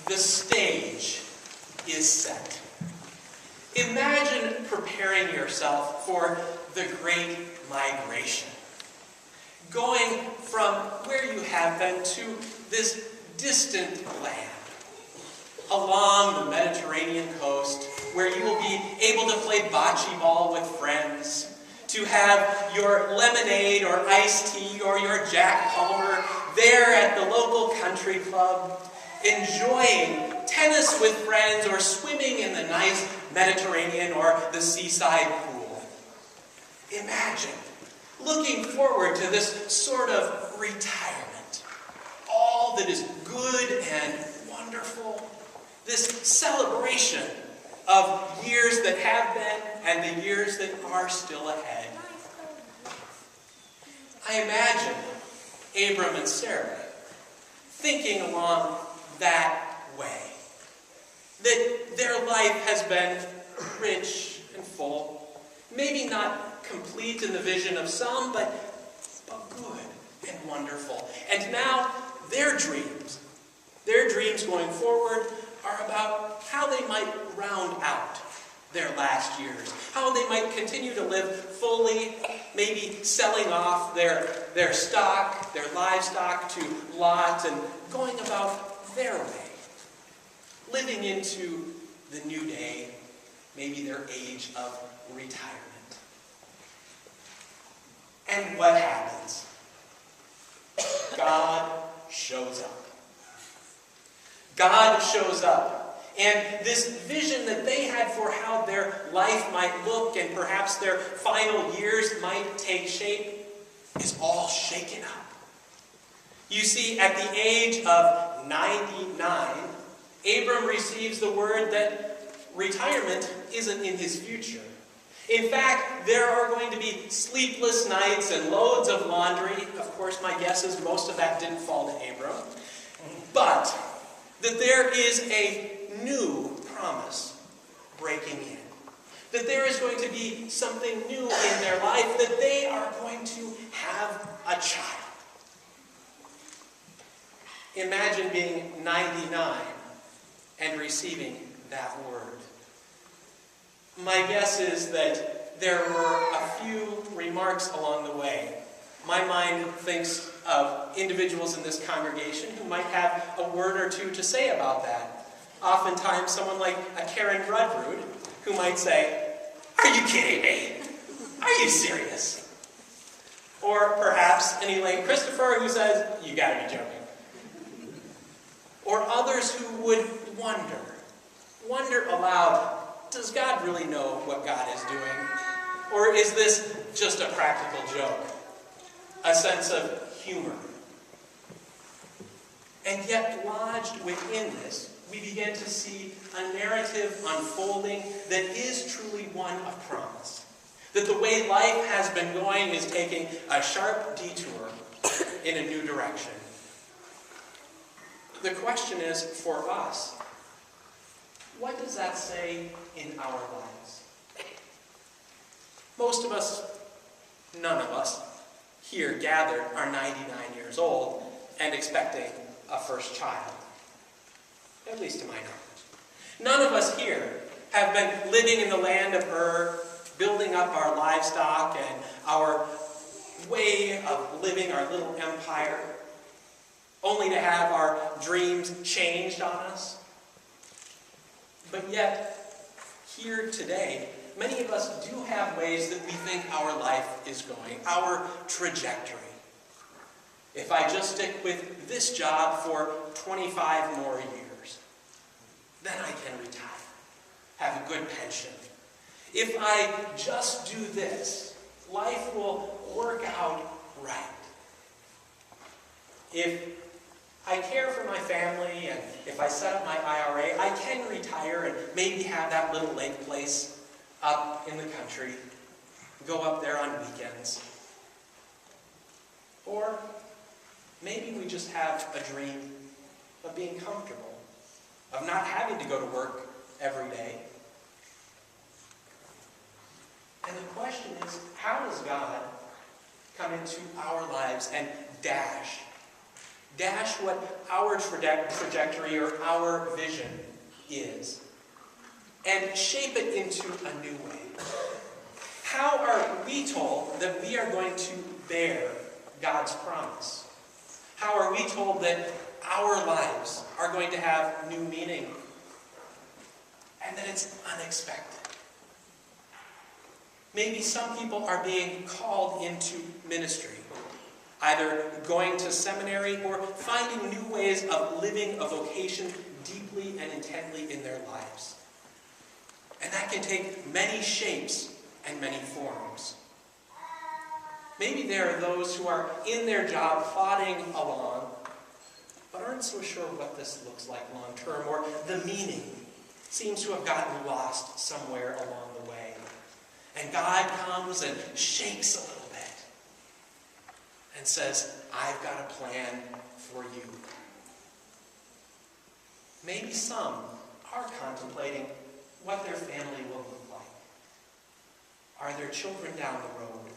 the stage is set. Imagine preparing yourself for the Great Migration. Going from where you have been to this distant land, along the Mediterranean coast, where you will be able to play bocce ball with friends, to have your lemonade or iced tea or your Jack Palmer there at the local country club, enjoying tennis with friends or swimming in the nice Mediterranean or the seaside pool. Imagine looking forward to this sort of retirement. All that is good and wonderful. This celebration of years that have been and the years that are still ahead. I imagine Abram and Sarah thinking along that way. That their life has been rich and full. Maybe not complete in the vision of some, but good and wonderful. And now their dreams going forward are about how they might round out their last years. How they might continue to live fully, maybe selling off their stock, their livestock to Lot and going about their way. Living into the new day, maybe their age of retirement. And what happens? God shows up. God shows up. And this vision that they had for how their life might look and perhaps their final years might take shape is all shaken up. You see, at the age of 99, Abram receives the word that retirement isn't in his future. In fact, there are going to be sleepless nights and loads of laundry. Of course, my guess is most of that didn't fall to Abram. But that there is a new promise breaking in. That there is going to be something new in their life, that they are going to have a child. Imagine being 99 and receiving that word. My guess is that there were a few remarks along the way. My mind thinks of individuals in this congregation who might have a word or two to say about that. Oftentimes, someone like a Karen Rudrud who might say, "Are you kidding me? Are you serious?" Or perhaps an Elaine Christopher who says, "You gotta be joking." Or others who would wonder aloud, does God really know what God is doing? Or is this just a practical joke? A sense of humor? And yet, lodged within this, we begin to see a narrative unfolding that is truly one of promise. That the way life has been going is taking a sharp detour in a new direction. The question is, for us, what does that say in our lives? Most of us, none of us, here gathered are 99 years old and expecting a first child. At least to my knowledge. None of us here have been living in the land of Ur, building up our livestock and our way of living our little empire, only to have our dreams changed on us. But yet, here today, many of us do have ways that we think our life is going, our trajectory. If I just stick with this job for 25 more years, then I can retire, have a good pension. If I just do this, life will work out right. If I care for my family, and if I set up my IRA, I can retire and maybe have that little lake place up in the country, go up there on weekends. Or maybe we just have a dream of being comfortable, of not having to go to work every day. And the question is, how does God come into our lives and dash dash what our trajectory or our vision is, and shape it into a new way. How are we told that we are going to bear God's promise? How are we told that our lives are going to have new meaning and that it's unexpected? Maybe some people are being called into ministry, either going to seminary or finding new ways of living a vocation deeply and intently in their lives. And that can take many shapes and many forms. Maybe there are those who are in their job plodding along, but aren't so sure what this looks like long term, or the meaning seems to have gotten lost somewhere along the way. And God comes and shakes a little bit and says, I've got a plan for you. Maybe some are contemplating what their family will look like. Are there children down the road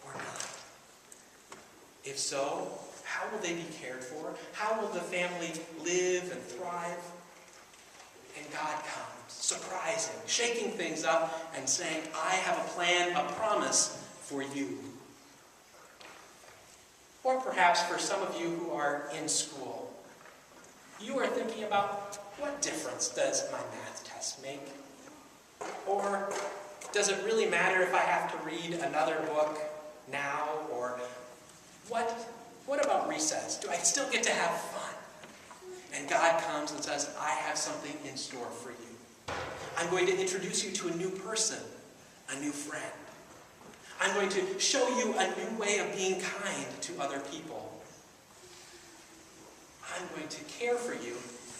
or not? If so, how will they be cared for? How will the family live and thrive? And God comes, surprising, shaking things up and saying, I have a plan, a promise for you. Or perhaps for some of you who are in school, you are thinking about, what difference does my math test make? Or does it really matter if I have to read another book now? Or what about recess? Do I still get to have fun? And God comes and says, I have something in store for you. I'm going to introduce you to a new person, a new friend. I'm going to show you a new way of being kind to other people. I'm going to care for you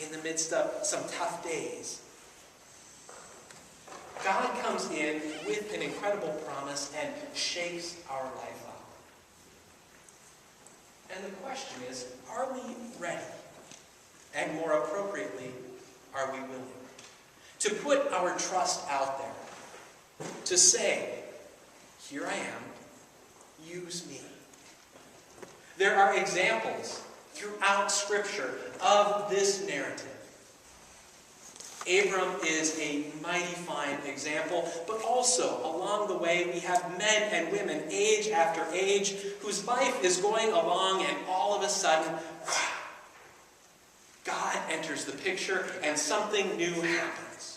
in the midst of some tough days. God comes in with an incredible promise and shakes our life up. And the question is, are we ready? And more appropriately, are we willing to put our trust out there? To say, here I am, use me. There are examples throughout Scripture of this narrative. Abram is a mighty fine example, but also along the way we have men and women, age after age, whose life is going along and all of a sudden, God enters the picture and something new happens.